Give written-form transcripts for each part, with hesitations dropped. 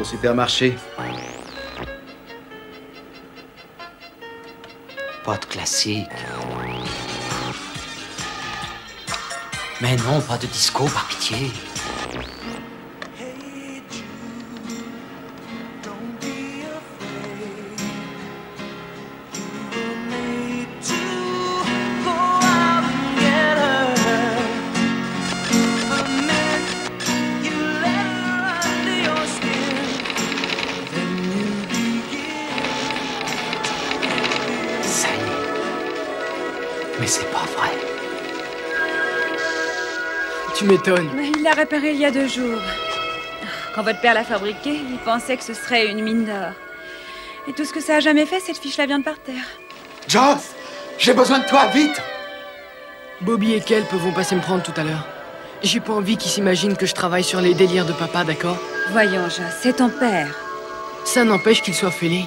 au supermarché. Pas de classique. Mais non, pas de disco, par pitié. Mais c'est pas vrai. Tu m'étonnes. Mais il l'a réparé il y a 2 jours. Quand votre père l'a fabriqué, il pensait que ce serait une mine d'or. Et tout ce que ça a jamais fait, cette fiche la viande par terre. Joss, j'ai besoin de toi, vite! Bobby et Kelp vont passer me prendre tout à l'heure. J'ai pas envie qu'ils s'imaginent que je travaille sur les délires de papa, d'accord? Voyons, Joss, c'est ton père. Ça n'empêche qu'il soit fêlé.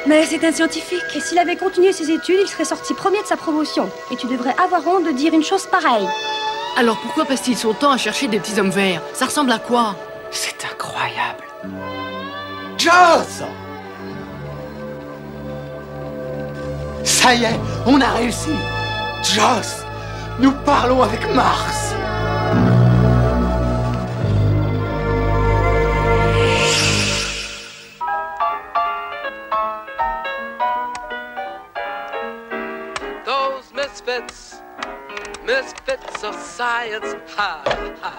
Mais c'est un scientifique. Et s'il avait continué ses études, il serait sorti premier de sa promotion. Et tu devrais avoir honte de dire une chose pareille. Alors pourquoi passe-t-il son temps à chercher des petits hommes verts? Ça ressemble à quoi? C'est incroyable. Joss! Ça y est, on a réussi! Joss, nous parlons avec Mars! Those misfits of science, ha, ha.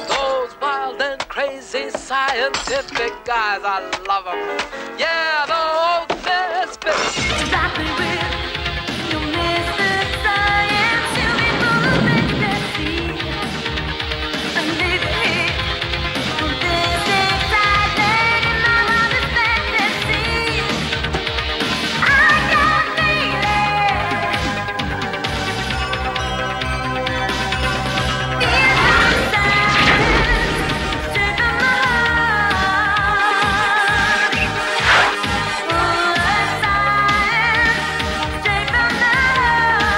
Those wild and crazy scientific guys, I love them. Yeah, those misfits. Exactly real. You miss the science, you be full of ecstasy. And leave it here. This excitement in my mind is fantasy. I can feel it. It's science, straight from my heart. Full of science, straight from the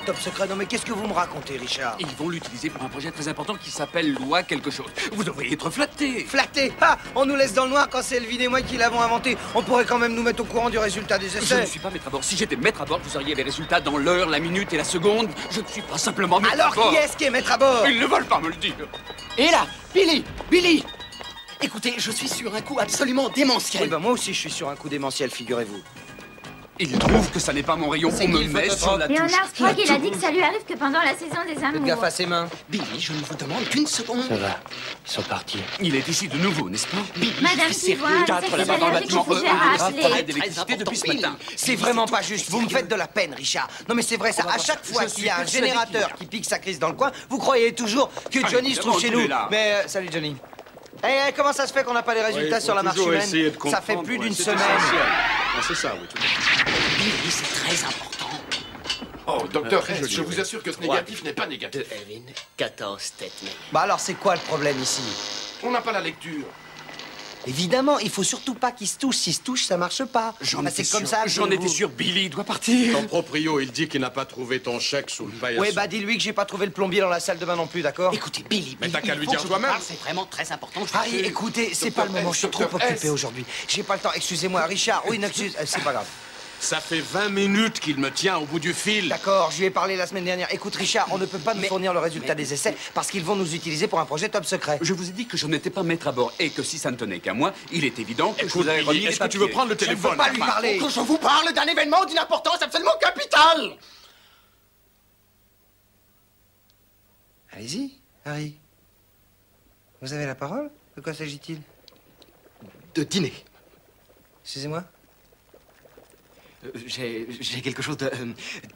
Top secret, non mais qu'est-ce que vous me racontez, Richard? Ils vont l'utiliser pour un projet très important qui s'appelle Loi quelque chose. Vous devriez être flatté. Flatté? Ah, on nous laisse dans le noir quand c'est Elvin et moi qui l'avons inventé. On pourrait quand même nous mettre au courant du résultat des Je essais. ne suis pas maître à bord. Si j'étais maître à bord, vous auriez les résultats dans l'heure, la minute et la seconde. Je ne suis pas simplement maître Alors à bord. qui est-ce qui est maître à bord? Ils ne veulent pas me le dire. Et là, Billy! Écoutez, je suis sur un coup absolument démentiel. Oui, bah moi aussi je suis sur un coup démentiel, figurez-vous. Ils trouvent que ça n'est pas mon rayon. On me met sur la touche. Leonard Sprague, il a dit que ça lui arrive que pendant la saison des Faites amours. gaffe à ses mains. Billy, je ne vous demande qu'une seconde. Ça va, ils sont partis. Il est ici de nouveau, n'est-ce pas? Billy, Madame je suis sérieux. Pivoine, Quatre c'est là-bas dans le allergique, bâtiment. il faut faire Grave rappeler. arrêt d'électricité depuis ce matin. C'est vraiment pas juste. Vous me faites de la peine, Richard. Non mais c'est vrai ça. À chaque fois qu'il y a un générateur qui pique sa crise dans le coin, vous croyez toujours que Johnny se trouve chez nous. Mais salut Johnny. Eh, comment ça se fait qu'on n'a pas les résultats sur la marche humaine? Ça fait plus d'une semaine. C'est ça, oui, tout à fait. Billy, c'est très important. Oh, docteur Hess, je vous assure que ce négatif n'est pas négatif. De Elvin, 14 têtes. Bah alors c'est quoi le problème ici? On n'a pas la lecture. Évidemment, il faut surtout pas qu'ils se touchent. S'ils se touchent, ça marche pas. J'en Bah, étais c'est comme sûr. ça. J'en étais sûr. Billy doit partir. Ton proprio, il dit qu'il n'a pas trouvé ton chèque sous le paillasson. Ouais, bah dis-lui que j'ai pas trouvé le plombier dans la salle de bain non plus, d'accord? Écoutez, Billy, Mais t'as qu'à il lui faut dire que je toi-même. vous parle, c'est vraiment très important. Harry, écoutez, c'est pas le moment, je suis trop Docteur occupé S. aujourd'hui. J'ai pas le temps, excusez-moi. Richard, oui, non, c'est pas grave. Ça fait 20 minutes qu'il me tient au bout du fil. D'accord, je lui ai parlé la semaine dernière. Écoute, Richard, on ne peut pas nous fournir le résultat des essais parce qu'ils vont nous utiliser pour un projet top secret. Je vous ai dit que je n'étais pas maître à bord et que si ça ne tenait qu'à moi, il est évident que je vous avais Billy, remis les est-ce que tu veux papiers. prendre le Je ne téléphone? veux pas lui enfin, parler. Que je vous parle d'un événement d'une importance absolument capitale. Allez-y, Harry. Vous avez la parole? De quoi s'agit-il? De dîner. Excusez-moi? J'ai quelque chose de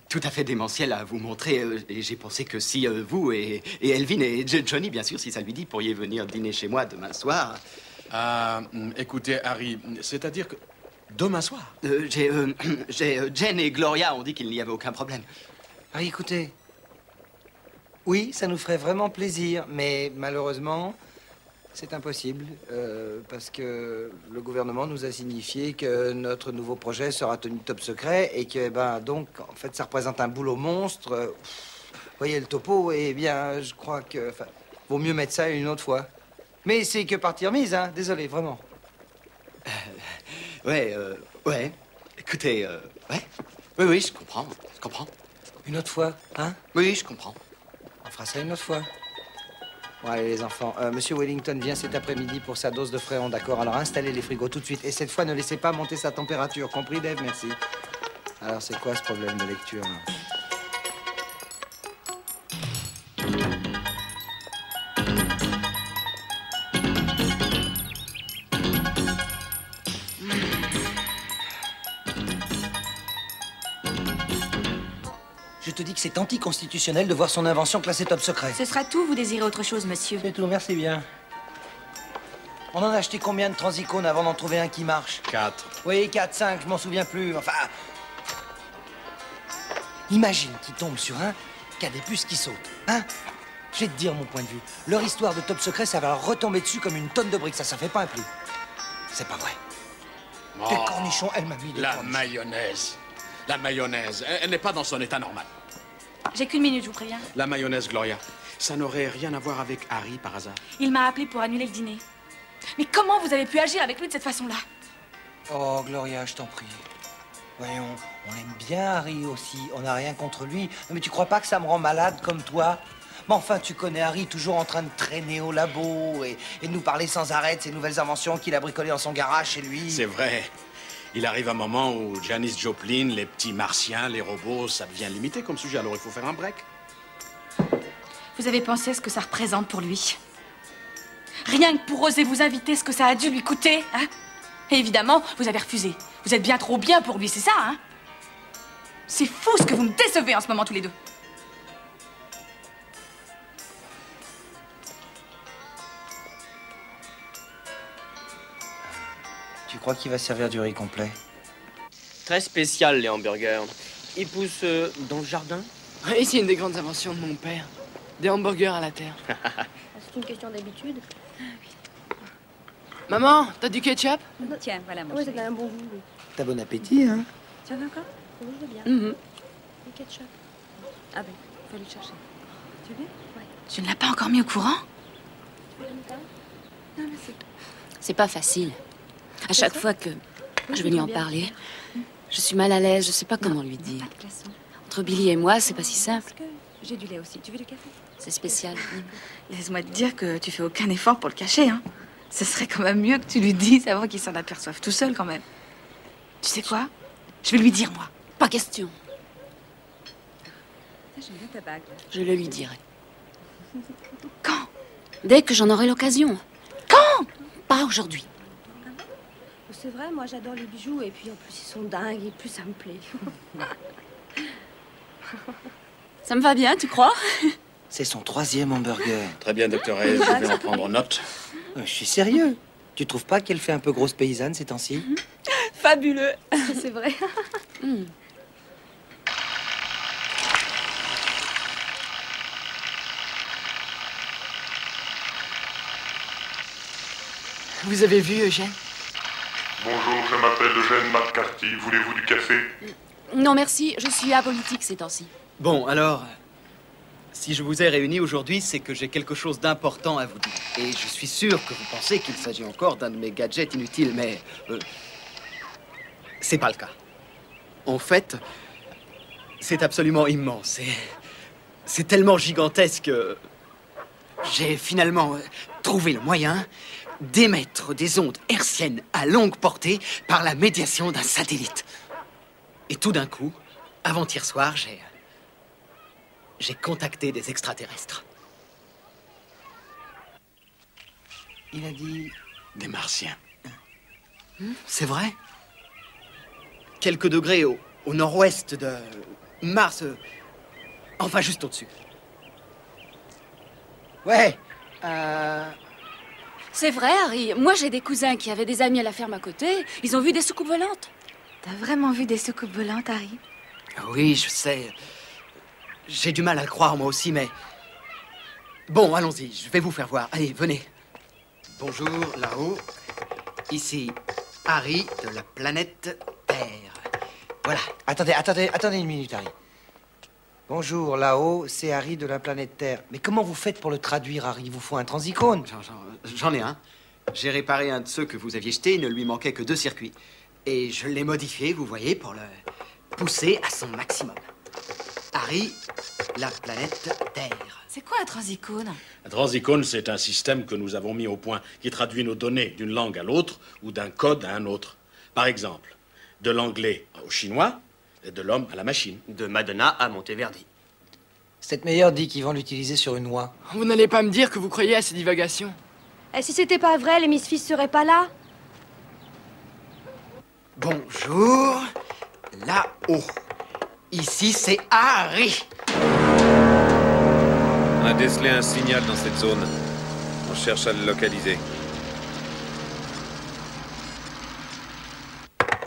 tout à fait démentiel à vous montrer. Et j'ai pensé que si vous et Elvin et Johnny, bien sûr, si ça lui dit, pourriez venir dîner chez moi demain soir. Écoutez, Harry, c'est-à-dire que... Demain soir? Jen et Gloria ont dit qu'il n'y avait aucun problème. Harry, écoutez. Oui, ça nous ferait vraiment plaisir, mais malheureusement, c'est impossible. Parce que le gouvernement nous a signifié que notre nouveau projet sera tenu top secret et que, donc, en fait, ça représente un boulot monstre. Vous voyez le topo, et bien, je crois que... vaut mieux mettre ça une autre fois. Mais c'est que partie remise, hein. Désolé, vraiment. Ouais. Écoutez, ouais. Oui, je comprends. Une autre fois, hein? Oui, je comprends. On fera ça une autre fois. Bon, allez, les enfants. Monsieur Wellington vient cet après-midi pour sa dose de fréon, d'accord? Alors, installez les frigos tout de suite. Et cette fois, ne laissez pas monter sa température. Compris, Dave? Merci. Alors, c'est quoi ce problème de lecture, là? Je te dis que c'est anticonstitutionnel de voir son invention classée top secret. Ce sera tout, vous désirez autre chose, monsieur? C'est tout, merci bien. On en a acheté combien de transicones avant d'en trouver un qui marche? 4. Oui, 4, 5, je m'en souviens plus. Enfin... Imagine qu'il tombe sur un qui a des puces qui sautent, hein? Je vais te dire mon point de vue. Leur histoire de top secret, ça va leur retomber dessus comme une tonne de briques. Ça fait pas un pli. C'est pas vrai. Oh, Des cornichons, elle m'a mis des la cornichons. mayonnaise. La mayonnaise, elle n'est pas dans son état normal. J'ai qu'une minute, je vous préviens. La mayonnaise, Gloria, ça n'aurait rien à voir avec Harry par hasard? Il m'a appelé pour annuler le dîner. Mais comment vous avez pu agir avec lui de cette façon-là? Oh, Gloria, je t'en prie. Voyons, on aime bien Harry aussi. On n'a rien contre lui. Non, mais tu crois pas que ça me rend malade comme toi? Mais enfin, tu connais Harry, toujours en train de traîner au labo et de nous parler sans arrêt de ses nouvelles inventions qu'il a bricolées dans son garage chez lui. C'est vrai. Il arrive un moment où Janis Joplin, les petits martiens, les robots, ça devient limité comme sujet, alors il faut faire un break. Vous avez pensé à ce que ça représente pour lui? Rien que pour oser vous inviter, ce que ça a dû lui coûter, hein? Et évidemment, vous avez refusé. Vous êtes bien trop bien pour lui, c'est ça, hein? C'est fou ce que vous me décevez en ce moment tous les deux. Tu crois qu'il va servir du riz complet? Très spécial, les hamburgers. Ils poussent dans le jardin? Oui, c'est une des grandes inventions de mon père. Des hamburgers à la terre. C'est une question d'habitude. Maman, t'as du ketchup? Tiens, voilà mon Oui, chéri. ça a un bon goût. Oui. T'as bon appétit, hein? Tu en veux encore? Oui, je veux bien. Mhm. Le ketchup. Ah ben, faut aller le chercher. Tu veux? Ouais. Tu ne l'as pas encore mis au courant? Tu veux une canne? Non, merci. C'est pas facile. À chaque fois que je vais lui en bien. parler, je suis mal à l'aise, je sais pas comment lui dire. Pas de glaçons. Entre Billy et moi, c'est pas si simple. Est-ce que j'ai du lait aussi? Tu veux du café? C'est spécial. Laisse-moi te dire que tu fais aucun effort pour le cacher, hein. Ce serait quand même mieux que tu lui dises avant qu'il s'en aperçoive tout seul, quand même. Tu sais quoi? Je vais lui dire, moi. Pas question. J'aime bien ta bague. Là. Je le lui dirai. Quand? Dès que j'en aurai l'occasion. Quand? Pas aujourd'hui. C'est vrai, moi j'adore les bijoux et puis en plus ils sont dingues et plus ça me plaît. Ça me va bien, tu crois? C'est son 3e hamburger. Très bien, docteur Hayes, je vais en prendre note. Je suis sérieux. Tu trouves pas qu'elle fait un peu grosse paysanne ces temps-ci? Fabuleux. C'est vrai. Vous avez vu Eugène? Bonjour, je m'appelle Eugène McCarthy. Voulez-vous du café? Non, merci, je suis apolitique ces temps-ci. Bon, alors, si je vous ai réunis aujourd'hui, c'est que j'ai quelque chose d'important à vous dire. Et je suis sûr que vous pensez qu'il s'agit encore d'un de mes gadgets inutiles, mais c'est pas le cas. En fait, c'est absolument immense. C'est tellement gigantesque que j'ai finalement trouvé le moyen d'émettre des ondes hertziennes à longue portée par la médiation d'un satellite. Et tout d'un coup, avant-hier soir, j'ai contacté des extraterrestres. Il a dit... Des Martiens. C'est vrai? Quelques degrés au nord-ouest de Mars. Enfin, juste au-dessus. Ouais. C'est vrai, Harry. Moi, j'ai des cousins qui avaient des amis à la ferme à côté. Ils ont vu des soucoupes volantes. T'as vraiment vu des soucoupes volantes, Harry? Oui, je sais. J'ai du mal à le croire, moi aussi, mais... Bon, allons-y, je vais vous faire voir. Allez, venez. Bonjour, là-haut. Ici, Harry de la planète Terre. Voilà. Attendez une minute, Harry. Bonjour, là-haut, c'est Harry de la planète Terre. Mais comment vous faites pour le traduire, Harry? Il vous faut un transicone. J'en ai un. J'ai réparé un de ceux que vous aviez jeté. Il ne lui manquait que 2 circuits. Et je l'ai modifié, vous voyez, pour le pousser à son maximum. Harry, la planète Terre. C'est quoi un transicone? Un transicone, c'est un système que nous avons mis au point qui traduit nos données d'une langue à l'autre ou d'un code à un autre. Par exemple, de l'anglais au chinois et de l'homme à la machine. De Madonna à Monteverdi. Cette meilleure dit qu'ils vont l'utiliser sur une noix. Vous n'allez pas me dire que vous croyez à ces divagations. Et si c'était pas vrai, les Misfits seraient pas là? Bonjour, là-haut. Ici, c'est Harry. On a décelé un signal dans cette zone. On cherche à le localiser.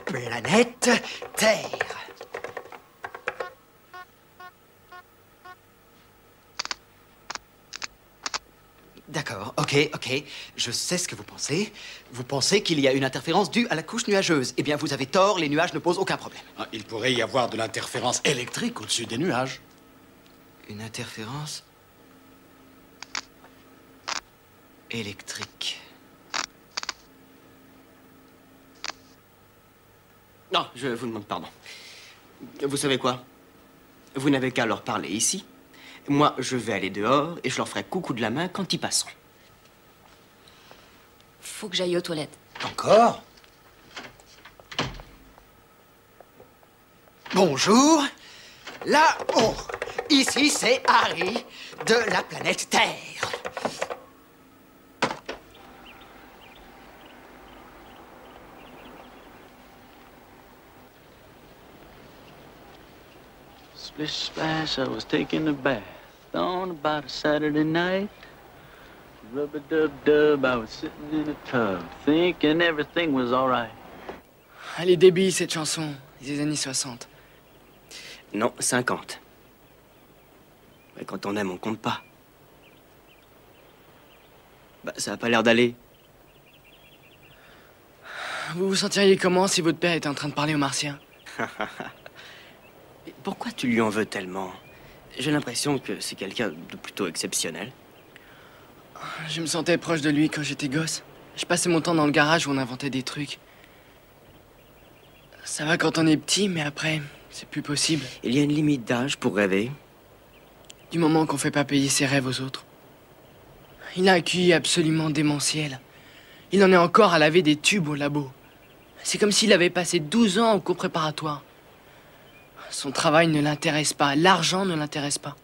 Planète Terre. D'accord, ok. Je sais ce que vous pensez. Vous pensez qu'il y a une interférence due à la couche nuageuse. Eh bien, vous avez tort, les nuages ne posent aucun problème. Il pourrait y avoir de l'interférence électrique au-dessus des nuages. Une interférence électrique. Non, je vous demande pardon. Vous savez quoi? Vous n'avez qu'à leur parler ici. Moi, je vais aller dehors et je leur ferai coucou de la main quand ils passeront. Faut que j'aille aux toilettes. Encore? Bonjour, là-haut. Ici, c'est Harry de la planète Terre. Splish splash, I was taking a bath on about a Saturday night. Rub-a-dub-dub, I was sitting in a tub, thinking everything was all right. Elle est débile, cette chanson, des années 60. Non, 50. Mais quand on aime, on compte pas. Bah, ça a pas l'air d'aller. Vous vous sentiriez comment si votre père était en train de parler aux Martiens? Pourquoi tu lui en veux tellement? J'ai l'impression que c'est quelqu'un de plutôt exceptionnel. Je me sentais proche de lui quand j'étais gosse. Je passais mon temps dans le garage où on inventait des trucs. Ça va quand on est petit, mais après, c'est plus possible. Il y a une limite d'âge pour rêver. Du moment qu'on fait pas payer ses rêves aux autres. Il a un QI absolument démentiel. Il en est encore à laver des tubes au labo. C'est comme s'il avait passé 12 ans au cours préparatoire. Son travail ne l'intéresse pas, l'argent ne l'intéresse pas.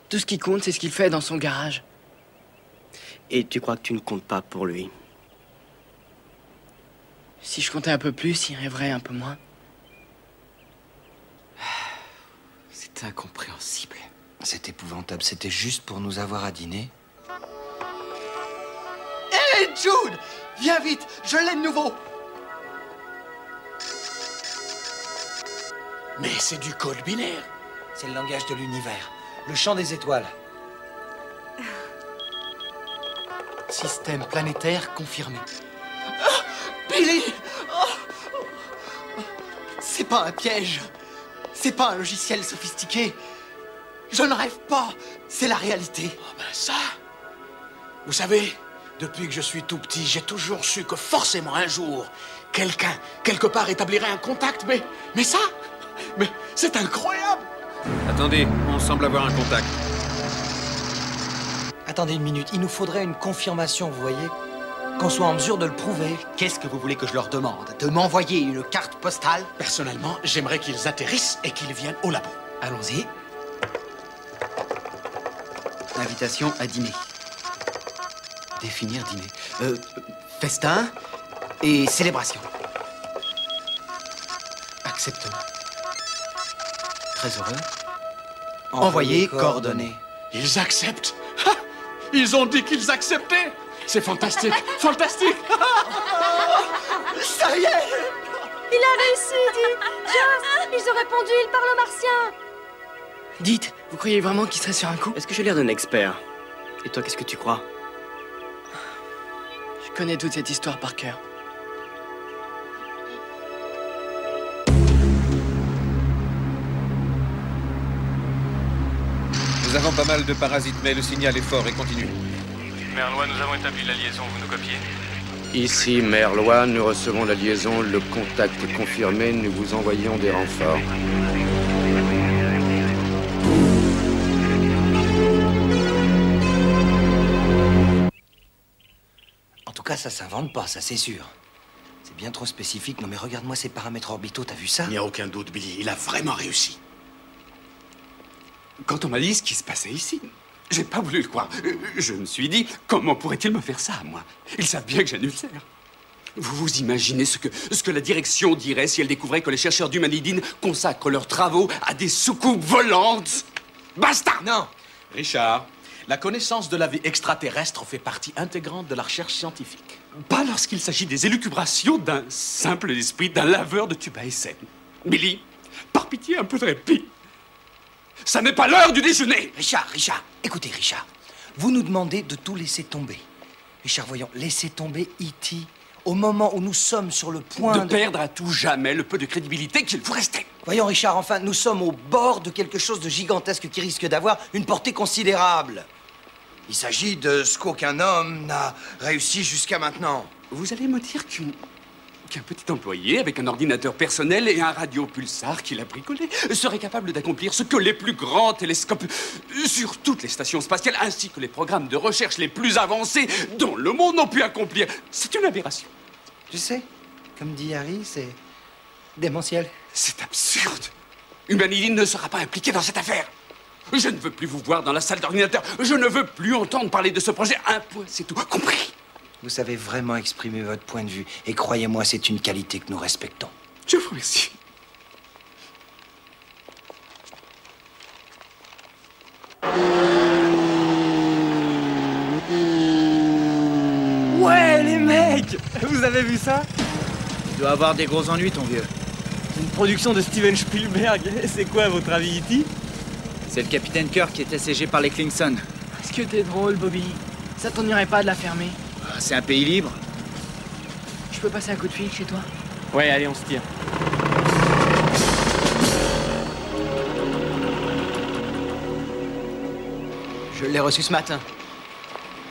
Tout ce qui compte, c'est ce qu'il fait dans son garage. Et tu crois que tu ne comptes pas pour lui? Si je comptais un peu plus, il rêverait un peu moins. C'est incompréhensible. C'est épouvantable, c'était juste pour nous avoir à dîner. Hé, Jude! Viens vite, je l'ai de nouveau! Mais c'est du code binaire. C'est le langage de l'univers. Le chant des étoiles. Système planétaire confirmé. Billy! C'est pas un piège. C'est pas un logiciel sophistiqué. Je ne rêve pas. C'est la réalité. Oh ben ça... Vous savez, depuis que je suis tout petit, j'ai toujours su que forcément un jour, quelqu'un, quelque part, établirait un contact, mais ça, mais c'est incroyable. Attendez, on semble avoir un contact. Attendez une minute, il nous faudrait une confirmation, vous voyez? Qu'on soit en mesure de le prouver. Qu'est-ce que vous voulez que je leur demande? De m'envoyer une carte postale? Personnellement, j'aimerais qu'ils atterrissent et qu'ils viennent au labo. Allons-y. Invitation à dîner. Définir dîner. Festin et célébration. Acceptement. Très heureux. Envoyer coordonnées. Ils acceptent. Ha! Ils ont dit qu'ils acceptaient. C'est fantastique, fantastique. Ça y est! Il a réussi, dit Joss! Ils ont répondu, ils parlent martien! Dites, vous croyez vraiment qu'il serait sur un coup? Est-ce que j'ai l'air d'un expert? Et toi, qu'est-ce que tu crois? Je connais toute cette histoire par cœur. Nous avons pas mal de parasites, mais le signal est fort et continue. Merlois, nous avons établi la liaison, vous nous copiez? Ici, Merlois, nous recevons la liaison, le contact est confirmé, nous vous envoyons des renforts. En tout cas, ça s'invente pas, ça c'est sûr. C'est bien trop spécifique. Non mais regarde-moi ces paramètres orbitaux, t'as vu ça? Il n'y a aucun doute, Billy, il a vraiment réussi. Quand on m'a dit ce qui se passait ici, j'ai pas voulu le croire. Je me suis dit, comment pourrait-il me faire ça, moi? Ils savent bien que j'ai un ulcère. Vous vous imaginez ce que la direction dirait si elle découvrait que les chercheurs d'Humanidine consacrent leurs travaux à des soucoupes volantes? Basta! Non! Richard, la connaissance de la vie extraterrestre fait partie intégrante de la recherche scientifique. Pas lorsqu'il s'agit des élucubrations d'un simple esprit, d'un laveur de tubes à essai. Billy, par pitié, un peu de répit. Ça n'est pas l'heure du déjeuner! Richard, écoutez, Richard. Vous nous demandez de tout laisser tomber. Richard, voyons, laissez tomber E.T. au moment où nous sommes sur le point de perdre à tout jamais le peu de crédibilité qu'il vous restait. Voyons, Richard, enfin, nous sommes au bord de quelque chose de gigantesque qui risque d'avoir une portée considérable. Il s'agit de ce qu'aucun homme n'a réussi jusqu'à maintenant. Vous allez me dire qu'un petit employé avec un ordinateur personnel et un radio-pulsar qu'il a bricolé serait capable d'accomplir ce que les plus grands télescopes sur toutes les stations spatiales ainsi que les programmes de recherche les plus avancés dont le monde n'ont pu accomplir. C'est une aberration. Tu sais, comme dit Harry, c'est démentiel. C'est absurde. Humanidine ne sera pas impliquée dans cette affaire. Je ne veux plus vous voir dans la salle d'ordinateur. Je ne veux plus entendre parler de ce projet. Un point, c'est tout. Compris? Vous savez vraiment exprimer votre point de vue. Et croyez-moi, c'est une qualité que nous respectons. Je vous remercie. Ouais, les mecs! Vous avez vu ça? Tu dois avoir des gros ennuis, ton vieux. C'est une production de Steven Spielberg. C'est quoi, à votre avis, E.T.? C'est le capitaine Kirk qui est assiégé par les Klingson. Est-ce que t'es drôle, Bobby? Ça t'ennuierait pas de la fermer? C'est un pays libre. Je peux passer un coup de fil chez toi? Ouais, allez, on se tire. Je l'ai reçu ce matin.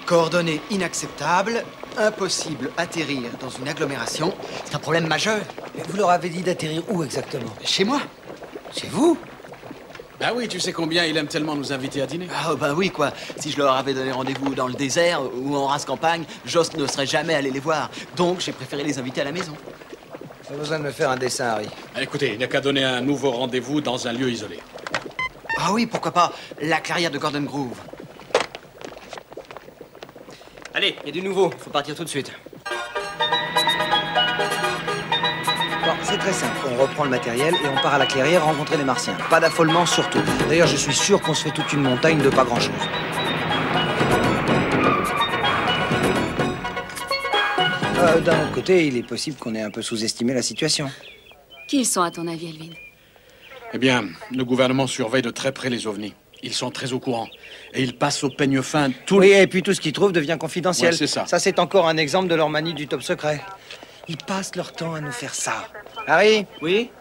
Coordonnées inacceptables, impossible atterrir dans une agglomération. C'est un problème majeur. Mais vous leur avez dit d'atterrir où exactement? Chez moi. Chez vous? Ah oui, tu sais combien il aime tellement nous inviter à dîner? Ah bah oui, quoi. Si je leur avais donné rendez-vous dans le désert ou en race campagne, Joss ne serait jamais allé les voir. Donc j'ai préféré les inviter à la maison. Pas besoin de me faire un dessin, Harry. Écoutez, il n'y a qu'à donner un nouveau rendez-vous dans un lieu isolé. Ah oui, pourquoi pas. La clairière de Gordon Grove. Allez, il y a du nouveau. Faut partir tout de suite. Bon, c'est très simple. On reprend le matériel et on part à la clairière rencontrer les Martiens. Pas d'affolement surtout. D'ailleurs, je suis sûr qu'on se fait toute une montagne de pas grand-chose. D'un autre côté, il est possible qu'on ait un peu sous-estimé la situation. Qui ils sont, à ton avis, Elvin? Eh bien, le gouvernement surveille de très près les ovnis. Ils sont très au courant. Et ils passent au peigne fin tout... Oui, et puis tout ce qu'ils trouvent devient confidentiel. Ouais, c'est ça. Ça, c'est encore un exemple de leur manie du top secret. Ils passent leur temps à nous faire ça. Harry? Oui?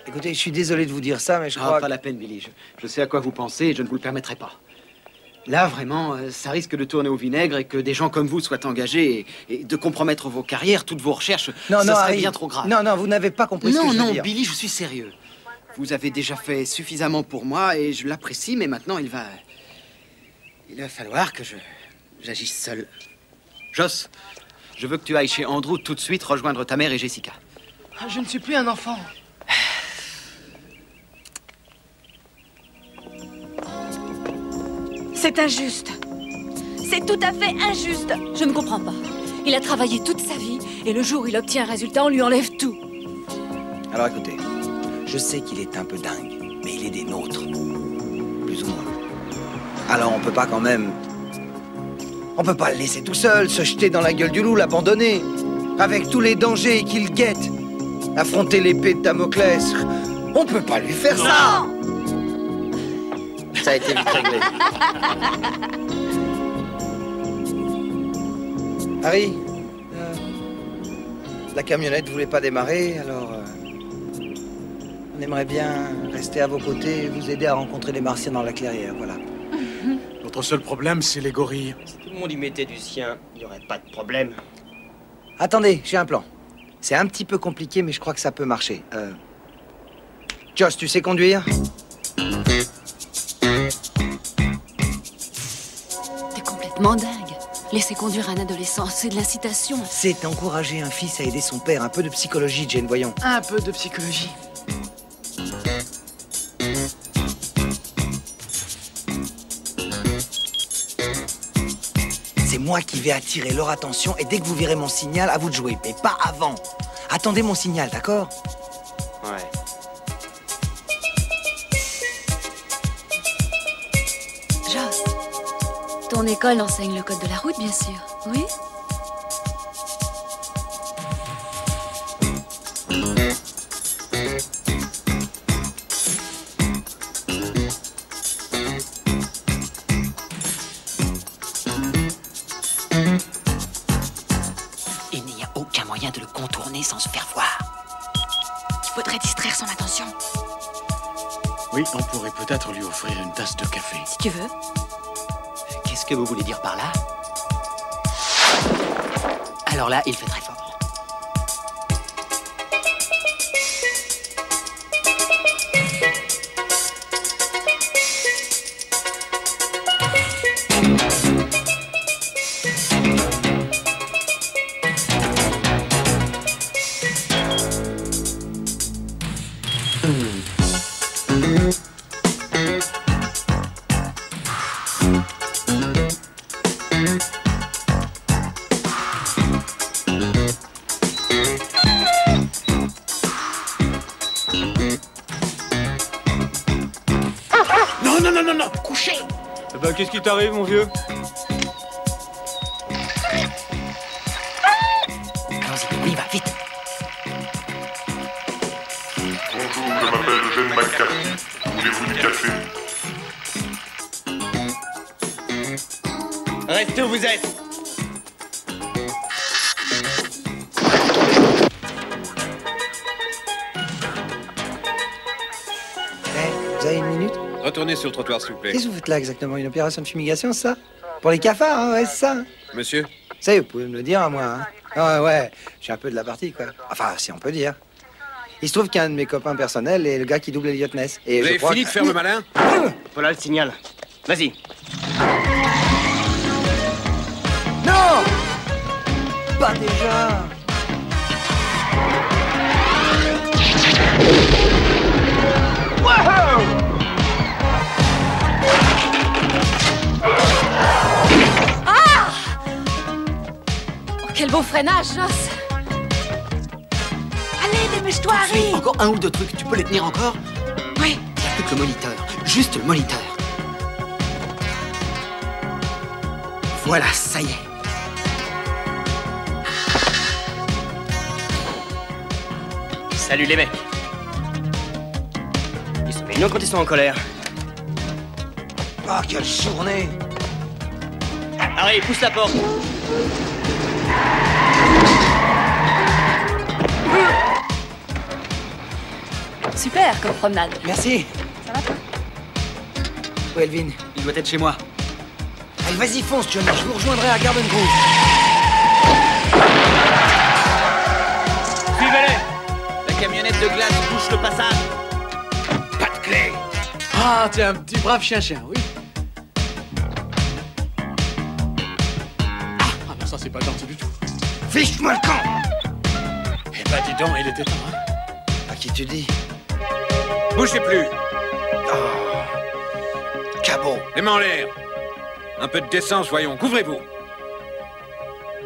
Écoutez, je suis désolé de vous dire ça, mais je crois... Pas la peine, Billy. Je sais à quoi vous pensez et je ne vous le permettrai pas. Là, vraiment, ça risque de tourner au vinaigre et que des gens comme vous soient engagés et de compromettre vos carrières, toutes vos recherches. Non, ça non, serait Harry. bien trop grave. Non, non, vous n'avez pas compris ce que je veux Non, dire. Billy, je suis sérieux. Vous avez déjà fait suffisamment pour moi et je l'apprécie, mais maintenant, il va falloir que j'agisse seul. Joss, je veux que tu ailles chez Andrew tout de suite rejoindre ta mère et Jessica. Je ne suis plus un enfant. C'est injuste. C'est tout à fait injuste. Je ne comprends pas. Il a travaillé toute sa vie, et le jour où il obtient un résultat, on lui enlève tout. Alors écoutez, je sais qu'il est un peu dingue, mais il est des nôtres. Plus ou moins. Alors on peut pas quand même... On peut pas le laisser tout seul, se jeter dans la gueule du loup, l'abandonner. Avec tous les dangers qu'il guette. Affronter l'épée de Damoclès. On peut pas lui faire ça. Ça a été vite réglé. Harry, la camionnette voulait pas démarrer, alors on aimerait bien rester à vos côtés et vous aider à rencontrer les Martiens dans la clairière, voilà. Notre seul problème, c'est les gorilles. Si tout le monde y mettait du sien, il n'y aurait pas de problème. Attendez, j'ai un plan. C'est un petit peu compliqué, mais je crois que ça peut marcher. Joss, tu sais conduire? T'es complètement dingue. Laisser conduire un adolescent, c'est de l'incitation. C'est encourager un fils à aider son père. Un peu de psychologie, Jane, voyons. Un peu de psychologie. C'est moi qui vais attirer leur attention et dès que vous verrez mon signal, à vous de jouer. Mais pas avant. Attendez mon signal, d'accord? Ouais. Joss, ton école enseigne le code de la route, bien sûr. Oui? Il n'y a aucun moyen de le contourner sans se faire voir. Il faudrait distraire son attention. Oui, on pourrait peut-être lui offrir une tasse de café. Si tu veux. Qu'est-ce que vous voulez dire par là? Alors là, il fait très fort. Non, non, non, non, non, couchez! Eh ben, qu'est-ce qui t'arrive, mon vieux? Allons-y, on y va, vite! Bonjour, je m'appelle Eugène McCarthy. Voulez-vous du café? Restez où vous êtes. Vous avez une minute? Retournez sur le trottoir, s'il vous plaît. Qu'est-ce que vous faites là exactement? Une opération de fumigation, c'est ça? Pour les cafards, hein, ouais, c'est ça? Monsieur? Ça y est, vous pouvez me le dire à moi, hein? Ah ouais, je suis un peu de la partie, quoi. Enfin, si on peut dire. Il se trouve qu'un de mes copains personnels est le gars qui double Elliot Ness. Et Vous je avez crois fini que- de faire le malin? Voilà le signal. Vas-y. Non! Pas déjà! Ah! Oh, quel beau freinage, Joss! Allez, dépêche-toi, Harry. Encore un ou deux trucs, tu peux les tenir encore? Oui. Il n'y a plus que le moniteur, juste le moniteur. Voilà, ça y est. Salut les mecs. Ils sont mignons quand ils sont en colère. Ah, quelle journée! Harry, pousse la porte. Super comme promenade. Merci. Ça va, toi? Où est Elvin? Il doit être chez moi. Allez, vas-y, fonce, Johnny. Je vous rejoindrai à Garden Grove. Suivez-les. La camionnette de glace bouche le passage. Pas de clé. Ah, t'es un petit brave chien-chien, oui. Ah non, ça c'est pas gentil du tout. Fiche-moi le camp. Eh ben, dis donc, il était temps, hein. À qui tu dis? Bougez plus. Cabot. Les mains en l'air. Un peu de décence, voyons. Couvrez-vous.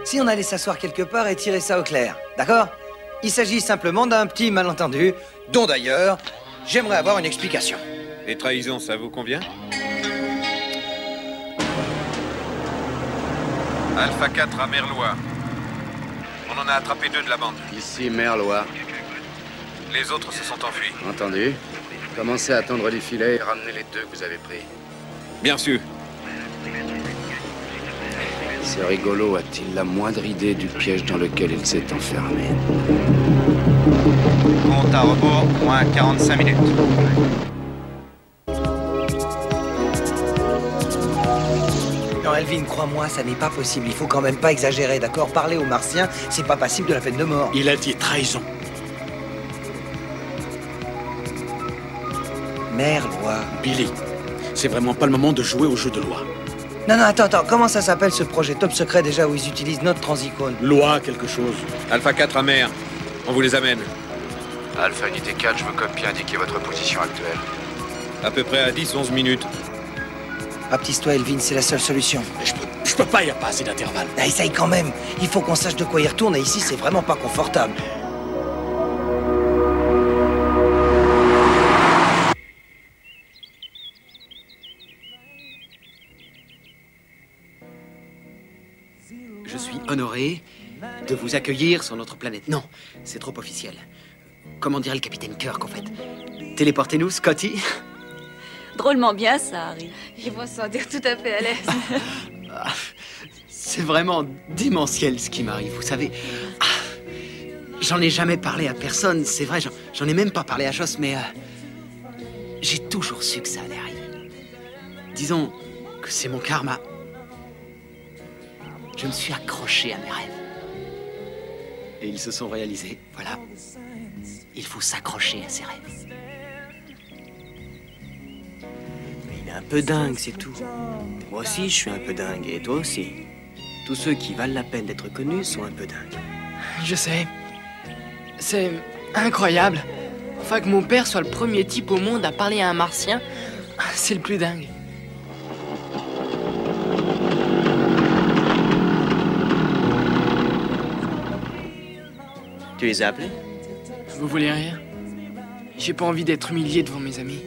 Si on allait s'asseoir quelque part et tirer ça au clair, d'accord? Il s'agit simplement d'un petit malentendu, dont d'ailleurs, j'aimerais avoir une explication. Les trahisons, ça vous convient? Alpha 4 à Merlois. On en a attrapé 2 de la bande. Ici, Merlois. Les autres se sont enfuis. Entendu. Commencez à tendre les filets et ramenez les 2 que vous avez pris. Bien sûr. Ce rigolo a-t-il la moindre idée du piège dans lequel il s'est enfermé? Compte à rebours, moins 45 minutes. Non, Elvin, crois-moi, ça n'est pas possible. Il faut quand même pas exagérer, d'accord? Parler aux Martiens, c'est pas passible de la peine de mort. Il a dit trahison. Merlois. Billy, c'est vraiment pas le moment de jouer au jeu de loi. Non, attends. Comment ça s'appelle ce projet top secret déjà où ils utilisent notre transicone? Loi, quelque chose. Alpha 4 à Mer. On vous les amène. Alpha Unité 4, je veux comme bien indiquer votre position actuelle. À peu près à 10-11 minutes. Baptise-toi, Elvin, c'est la seule solution. Mais je peux pas, y a pas assez d'intervalle. Ah, essaye quand même. Il faut qu'on sache de quoi il retourne et ici, c'est vraiment pas confortable. Je suis honoré de vous accueillir sur notre planète. Non, c'est trop officiel. Comment dirait le capitaine Kirk, en fait? Téléportez-nous, Scotty. Drôlement bien, ça, Harry. Ils vont se sentir tout à fait à l'aise. C'est vraiment démentiel ce qui m'arrive, vous savez. J'en ai jamais parlé à personne, c'est vrai, j'en ai même pas parlé à Joss, mais j'ai toujours su que ça allait arriver. Disons que c'est mon karma. Je me suis accroché à mes rêves. Et ils se sont réalisés, voilà. Il faut s'accrocher à ses rêves. Il est un peu dingue, c'est tout. Moi aussi, je suis un peu dingue, et toi aussi. Tous ceux qui valent la peine d'être connus sont un peu dingues. Je sais. C'est incroyable. Enfin, que mon père soit le premier type au monde à parler à un martien, c'est le plus dingue. Tu les as appelés? Vous voulez rire? J'ai pas envie d'être humilié devant mes amis.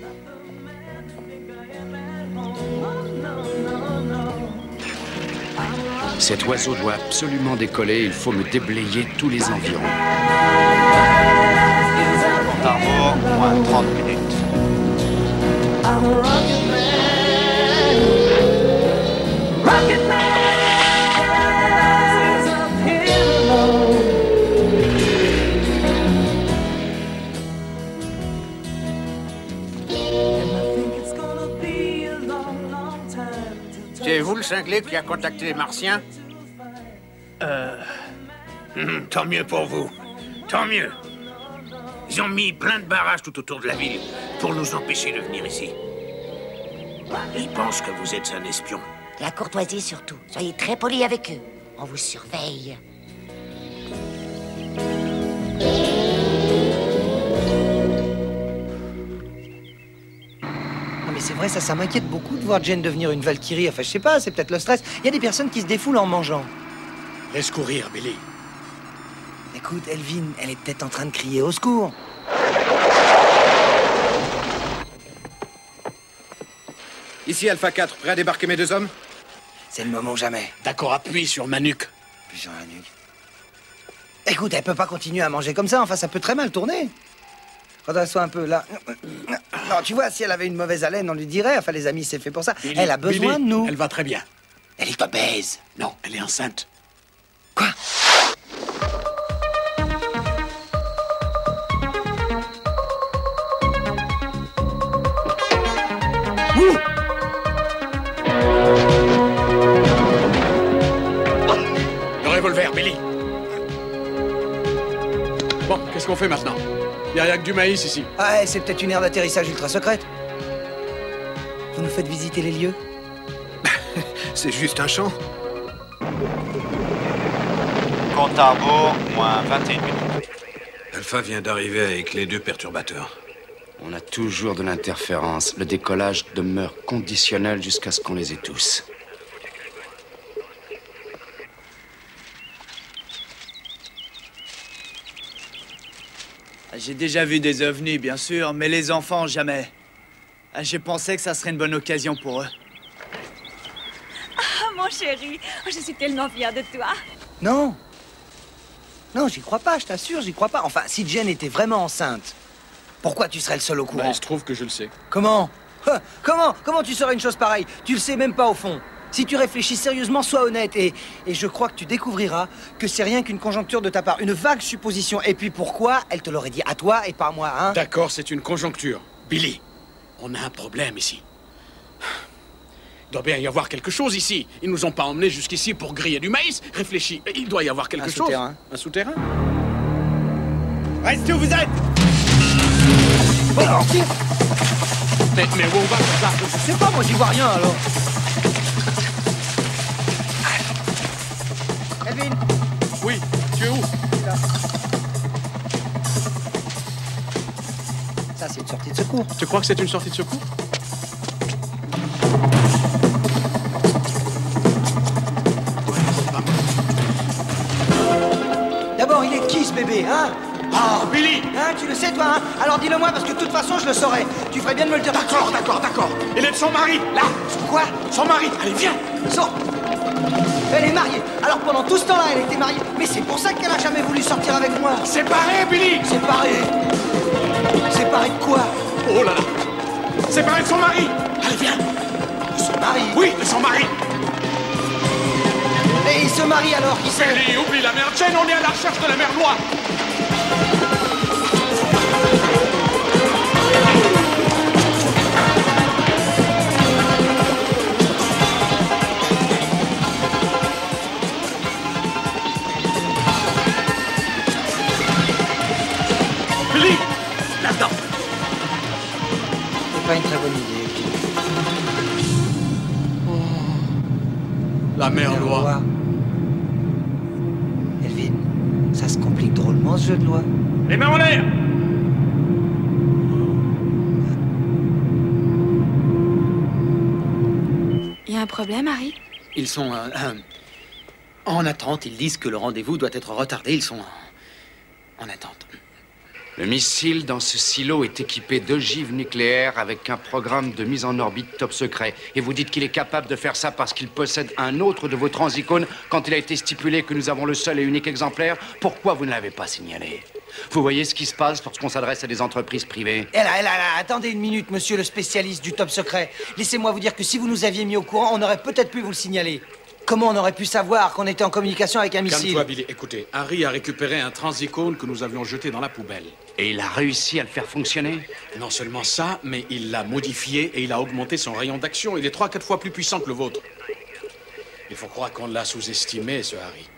Cet oiseau doit absolument décoller, il faut me déblayer tous les environs. Compte à rebours, moins 30 minutes. C'est vous le cinglé qui a contacté les Martiens? Tant mieux pour vous. Tant mieux. Ils ont mis plein de barrages tout autour de la ville pour nous empêcher de venir ici. Ils pensent que vous êtes un espion. La courtoisie surtout. Soyez très poli avec eux. On vous surveille. Non mais c'est vrai, ça m'inquiète beaucoup de voir Jane devenir une Valkyrie. Enfin, je sais pas, c'est peut-être le stress. Il y a des personnes qui se défoulent en mangeant. Laisse courir, Billy. Écoute, Elvin, elle est peut-être en train de crier au secours. Ici, Alpha 4, prêt à débarquer mes 2 hommes? C'est le moment ou jamais. D'accord, appuie sur ma nuque. Appuie sur la nuque. Écoute, elle peut pas continuer à manger comme ça, enfin, ça peut très mal tourner. Quand elle soit un peu là... Non, tu vois, si elle avait une mauvaise haleine, on lui dirait, enfin, les amis, c'est fait pour ça. Billy, elle a besoin Billy, de nous. Elle va très bien. Elle est obèse. Non, elle est enceinte. Quoi? Qu'est-ce qu'on fait maintenant? Il n'y a que du maïs ici. Ah, c'est peut-être une aire d'atterrissage ultra secrète. Vous nous faites visiter les lieux? C'est juste un champ. Compte à rebours, moins 21 minutes. Alpha vient d'arriver avec les 2 perturbateurs. On a toujours de l'interférence. Le décollage demeure conditionnel jusqu'à ce qu'on les ait tous. J'ai déjà vu des ovnis, bien sûr, mais les enfants, jamais. J'ai pensé que ça serait une bonne occasion pour eux. Ah, mon chéri, je suis tellement fière de toi. Non. Non, j'y crois pas, je t'assure, j'y crois pas. Enfin, si Jen était vraiment enceinte, pourquoi tu serais le seul au courant? Il se trouve que je le sais. Comment? Comment tu saurais une chose pareille? Tu le sais même pas au fond. Si tu réfléchis sérieusement, sois honnête. Et je crois que tu découvriras que c'est rien qu'une conjoncture de ta part. Une vague supposition. Et puis pourquoi elle te l'aurait dit à toi et pas à moi, hein? D'accord, c'est une conjoncture. Billy, on a un problème ici. Il doit bien y avoir quelque chose ici. Ils nous ont pas emmenés jusqu'ici pour griller du maïs. Réfléchis, il doit y avoir quelque chose. Souterrain. Un souterrain? Restez où vous êtes! Oh, mais où on va comme ça? Je sais pas, moi j'y vois rien alors. Elvin. Oui, tu es où? Là. Ça, c'est une sortie de secours. Tu crois que c'est une sortie de secours? D'abord, il est de qui ce bébé, hein? Oh, Billy! Hein, tu le sais, toi, hein? Alors dis-le-moi, parce que de toute façon, je le saurais. Tu ferais bien de me le dire. D'accord. Il est de son mari, là! Quoi? Son mari! Allez, viens! Elle est mariée. Alors pendant tout ce temps-là, elle était mariée. Mais c'est pour ça qu'elle a jamais voulu sortir avec moi. Séparée, Billy! Séparée? Séparée de quoi? Oh là là! Séparée de son mari! Allez, viens! De son mari? Oui, de son mari! Et il se marie alors, qui sait? Billy, oublie la mère Jane, on est à la recherche de la mère Loi! Billy! Là-dedans! C'est pas une très bonne idée. La mère Loi. Elvin, ça se complique drôlement ce jeu de loi. Les mains en l'air! Il y a un problème, Harry? Ils sont en attente. Ils disent que le rendez-vous doit être retardé. Ils sont en attente. Le missile dans ce silo est équipé d'ogives nucléaires avec un programme de mise en orbite top secret. Et vous dites qu'il est capable de faire ça parce qu'il possède un autre de vos transicones quand il a été stipulé que nous avons le seul et unique exemplaire. Pourquoi vous ne l'avez pas signalé? Vous voyez ce qui se passe lorsqu'on s'adresse à des entreprises privées? Elle a, attendez une minute, monsieur le spécialiste du top secret. Laissez-moi vous dire que si vous nous aviez mis au courant, on aurait peut-être pu vous le signaler. Comment on aurait pu savoir qu'on était en communication avec un missile? Calme-toi, Billy. Écoutez, Harry a récupéré un transicone que nous avions jeté dans la poubelle. Et il a réussi à le faire fonctionner? Non seulement ça, mais il l'a modifié et il a augmenté son rayon d'action. Il est 3 à 4 fois plus puissant que le vôtre. Il faut croire qu'on l'a sous-estimé, ce Harry.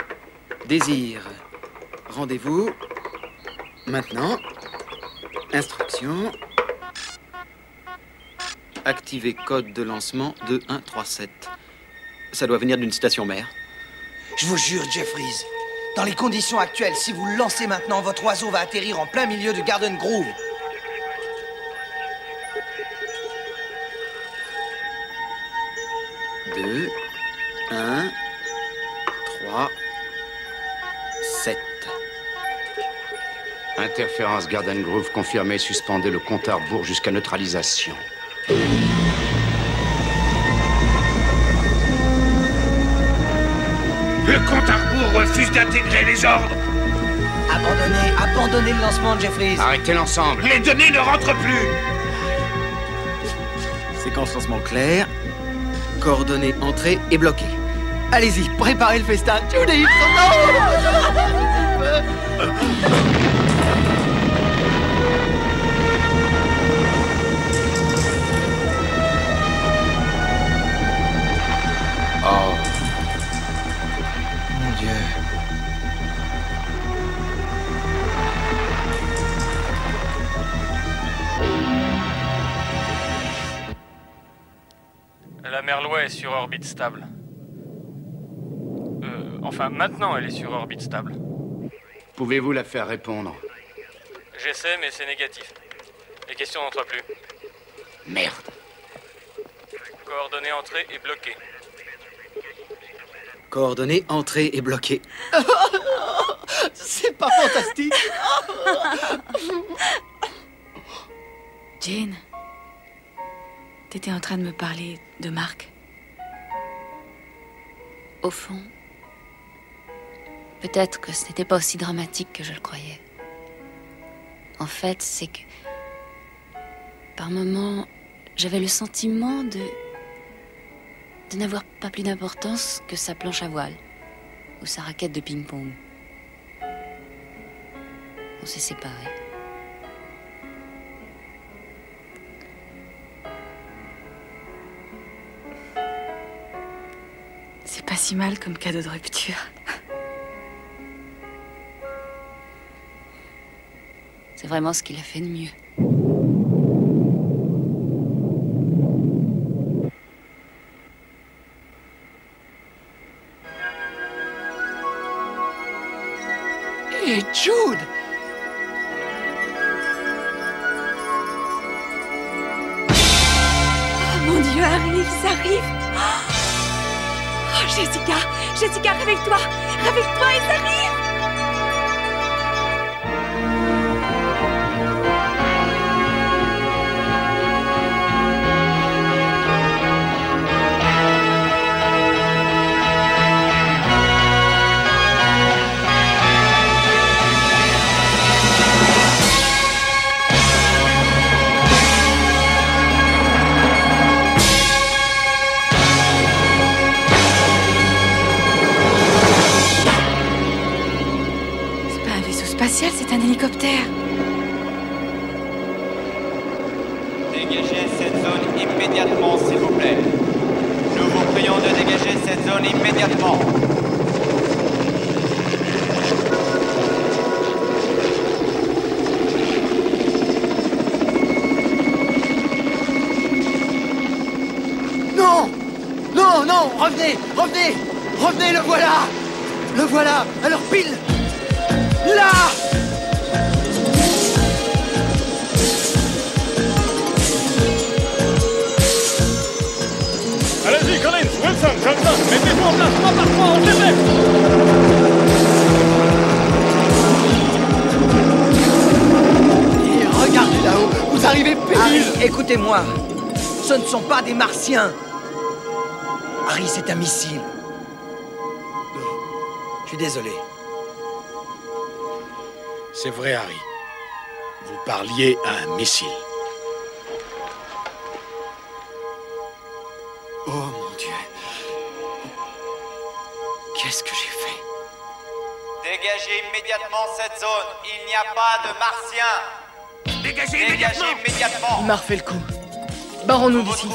Désir. Rendez-vous. Maintenant. Instruction. Activer code de lancement 2137. Ça doit venir d'une station mère. Je vous jure, Jeffries, dans les conditions actuelles, si vous le lancez maintenant, votre oiseau va atterrir en plein milieu de Garden Grove. Deux, 1, 3, 7. Interférence Garden Grove confirmée, suspendez le compte à rebours jusqu'à neutralisation. Le compte à rebours refuse d'intégrer les ordres. Abandonnez le lancement, Jeffries. Arrêtez l'ensemble. Les données ne rentrent plus. Séquence lancement clair. Coordonnées entrée et bloquées. Allez-y, préparez le festin. Judith, Oh. Mon Dieu. La Merlois est sur orbite stable. Enfin, maintenant, elle est sur orbite stable. Pouvez-vous la faire répondre? J'essaie, mais c'est négatif. Les questions n'entrent plus. Merde. Coordonnées entrée et bloquée. Coordonnées, entrée et bloquée. C'est pas fantastique. Jane, t'étais en train de me parler de Marc. Au fond, peut-être que ce n'était pas aussi dramatique que je le croyais. En fait, c'est que par moments, j'avais le sentiment de n'avoir pas plus d'importance que sa planche à voile ou sa raquette de ping-pong. On s'est séparés. C'est pas si mal comme cadeau de rupture. C'est vraiment ce qu'il a fait de mieux. Et Jude! Oh mon Dieu, Harry, ils arrivent! Oh, Jessica! Jessica, réveille-toi! Réveille-toi, ils arrivent! C'est un hélicoptère. Dégagez cette zone immédiatement, s'il vous plaît. Nous vous prions de dégager cette zone immédiatement. Non! Non, non! Revenez! Revenez! Revenez, le voilà! Le voilà! Alors pile! Là! Allez-y, Collins, Wilson, Johnson, mettez-vous en place, 3 par 3, on les Et regardez là-haut, vous arrivez pénible! Harry, écoutez-moi. Ce ne sont pas des Martiens. Harry, c'est un missile. Je suis désolé. C'est vrai, Harry. Vous parliez à un missile. Oh mon Dieu. Qu'est-ce que j'ai fait? Dégagez immédiatement cette zone. Il n'y a pas de Martiens. Dégagez immédiatement. Il m'a refait le coup. Barrons-nous d'ici.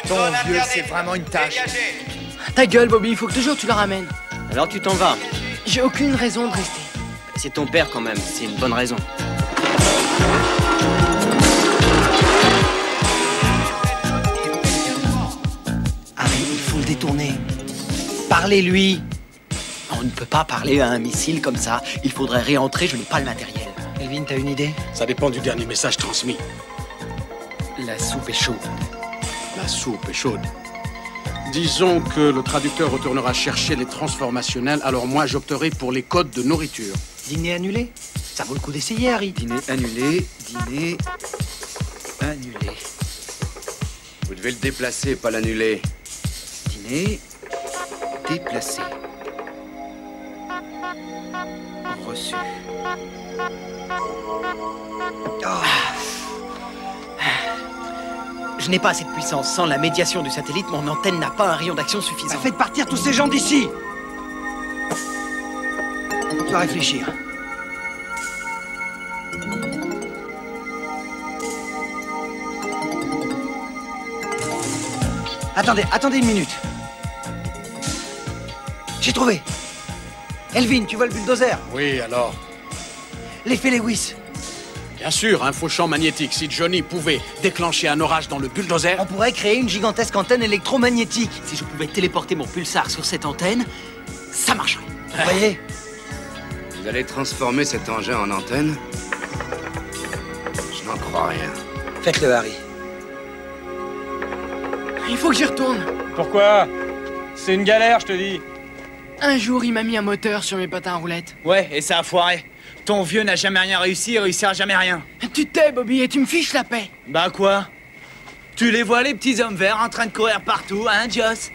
Ton vieux, c'est vraiment une tâche. Ta gueule, Bobby, il faut que toujours tu le ramènes. Alors tu t'en vas. J'ai aucune raison de rester. C'est ton père quand même, c'est une bonne raison. Harry, il faut le détourner. Parlez-lui. On ne peut pas parler à un missile comme ça. Il faudrait réentrer, je n'ai pas le matériel. Elvin, t'as une idée? Ça dépend du dernier message transmis. La soupe est chaude. La soupe est chaude. Disons que le traducteur retournera chercher les transformationnels, alors moi j'opterai pour les codes de nourriture. Dîner annulé? Ça vaut le coup d'essayer, Harry. Dîner annulé, dîner annulé. Vous devez le déplacer, pas l'annuler. Dîner déplacé. Reçu. Je n'ai pas assez de puissance. Sans la médiation du satellite, mon antenne n'a pas un rayon d'action suffisant. Faites partir tous ces gens d'ici. On doit réfléchir. Attendez une minute. J'ai trouvé. Elvin, tu vois le bulldozer? Oui, alors? L'effet Lewis. Bien sûr, un faux champ magnétique. Si Johnny pouvait déclencher un orage dans le bulldozer... On pourrait créer une gigantesque antenne électromagnétique. Si je pouvais téléporter mon pulsar sur cette antenne, ça marcherait. Vous voyez? Vous allez transformer cet engin en antenne? Je n'en crois rien. Faites-le, Harry. Il faut que j'y retourne. Pourquoi? C'est une galère, je te dis. Un jour, il m'a mis un moteur sur mes patins à roulettes. Ouais, et ça a foiré. Ton vieux n'a jamais rien réussi et réussira jamais rien. Tu t'es, Bobby, et tu me fiches la paix. Bah quoi? Tu les vois, les petits hommes verts, en train de courir partout, hein, Joss?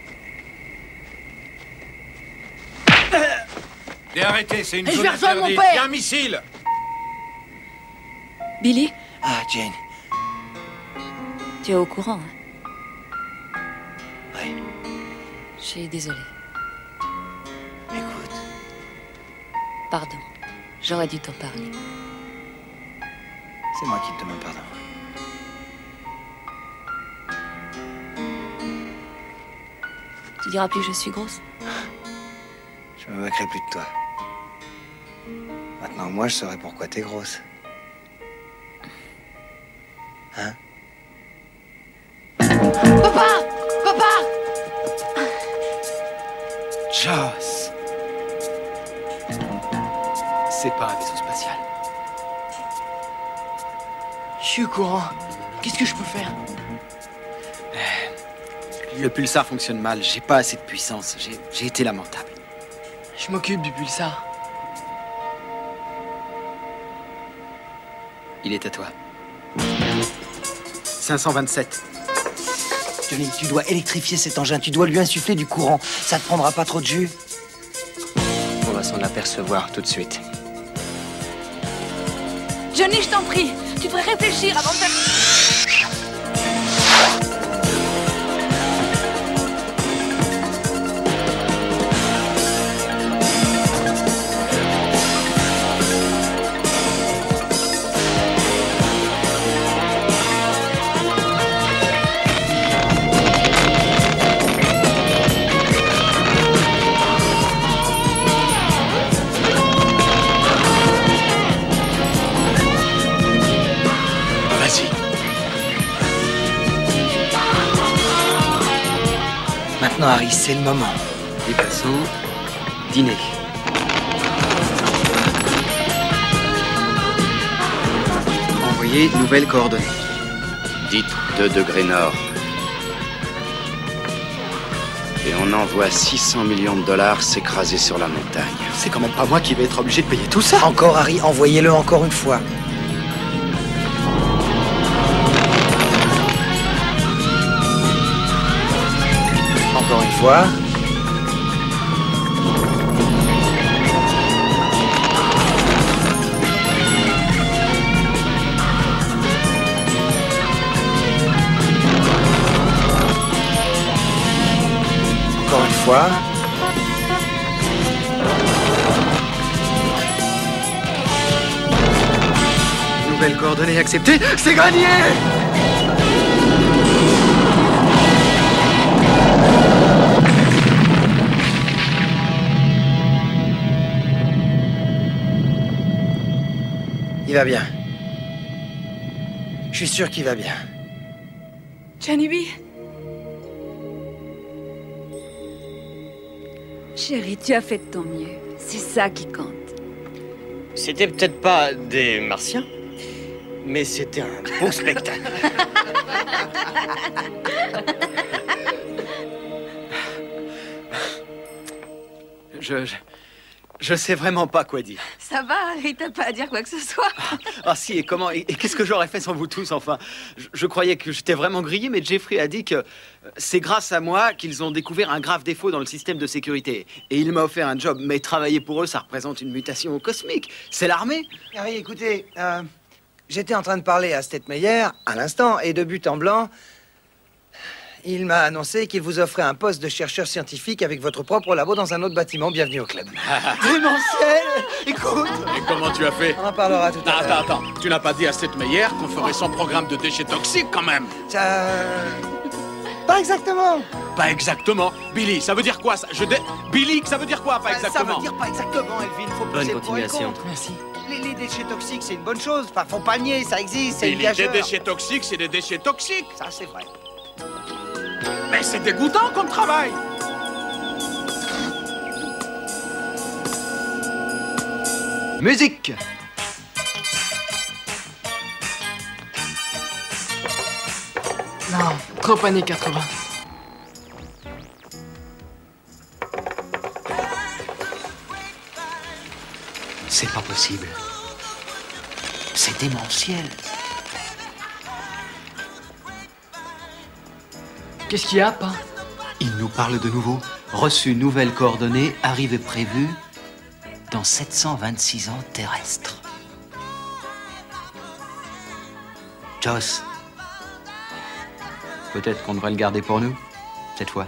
Et arrêtez, c'est une Et je zone vais rejoindre mon interdite. père. Il y a un missile. Billy, Ah, Jane. Tu es au courant, hein? Ouais. Je suis désolée. Écoute. Pardon. J'aurais dû t'en parler. C'est moi qui te demande pardon. Tu diras plus que je suis grosse? Je me moquerai plus de toi. Maintenant, moi, je saurai pourquoi t'es grosse. Hein? Papa! Papa! Joss. C'est pas un vaisseau spatial. Je suis au courant. Qu'est-ce que je peux faire? Le pulsar fonctionne mal, j'ai pas assez de puissance, j'ai été lamentable. Je m'occupe du pulsar. Il est à toi. 527. Johnny, tu dois électrifier cet engin, tu dois lui insuffler du courant. Ça te prendra pas trop de jus. On va s'en apercevoir tout de suite. Johnny, je t'en prie, tu devrais réfléchir avant de faire... Maintenant, Harry, c'est le moment. Déplaçons. Dîner. Envoyer nouvelles coordonnées. Dites 2 degrés nord. Et on envoie 600 millions de dollars s'écraser sur la montagne. C'est quand même pas moi qui vais être obligé de payer tout ça. Encore, Harry, envoyez-le encore une fois. Encore une fois. Encore une fois. Nouvelles coordonnées acceptées, c'est gagné! Il va bien. Je suis sûr qu'il va bien. Johnny B. Chérie, tu as fait de ton mieux. C'est ça qui compte. C'était peut-être pas des martiens, mais c'était un beau spectacle. Je sais vraiment pas quoi dire. Ça va, Harry, t'as pas à dire quoi que ce soit. Ah si, et comment, et qu'est-ce que j'aurais fait sans vous tous, enfin? Je croyais que j'étais vraiment grillé, mais Jeffrey a dit que c'est grâce à moi qu'ils ont découvert un grave défaut dans le système de sécurité. Et il m'a offert un job, mais travailler pour eux, ça représente une mutation cosmique. C'est l'armée. Harry, écoutez, j'étais en train de parler à Stetmeyer à l'instant, et de but en blanc, il m'a annoncé qu'il vous offrait un poste de chercheur scientifique avec votre propre labo dans un autre bâtiment. Bienvenue au club. Démentiel! Écoute! Et comment tu as fait? On en parlera tout à l'heure. Attends. Tu n'as pas dit à Stetmeyer qu'on ferait son programme de déchets toxiques, quand même? Ça... Pas exactement. Pas exactement. Billy, ça veut dire quoi, ça? Billy, ça veut dire quoi, pas exactement? Ça veut dire pas exactement, Elvin. Faut Bonne poser le pour et le continuation. contre. Merci. Les déchets toxiques, c'est une bonne chose. Enfin, faut pas nier, ça existe, c'est Et une les gageure. déchets toxiques, c'est des déchets toxiques. Ça, c'est vrai. Mais c'est dégoûtant comme travail. Musique! Non, trop années 80. C'est pas possible. C'est démentiel. Qu'est-ce qu'il y a, pas? Il nous parle de nouveau. Reçu nouvelles coordonnées, arrivée prévue dans 726 ans terrestres. Joss, peut-être qu'on devrait le garder pour nous, cette fois.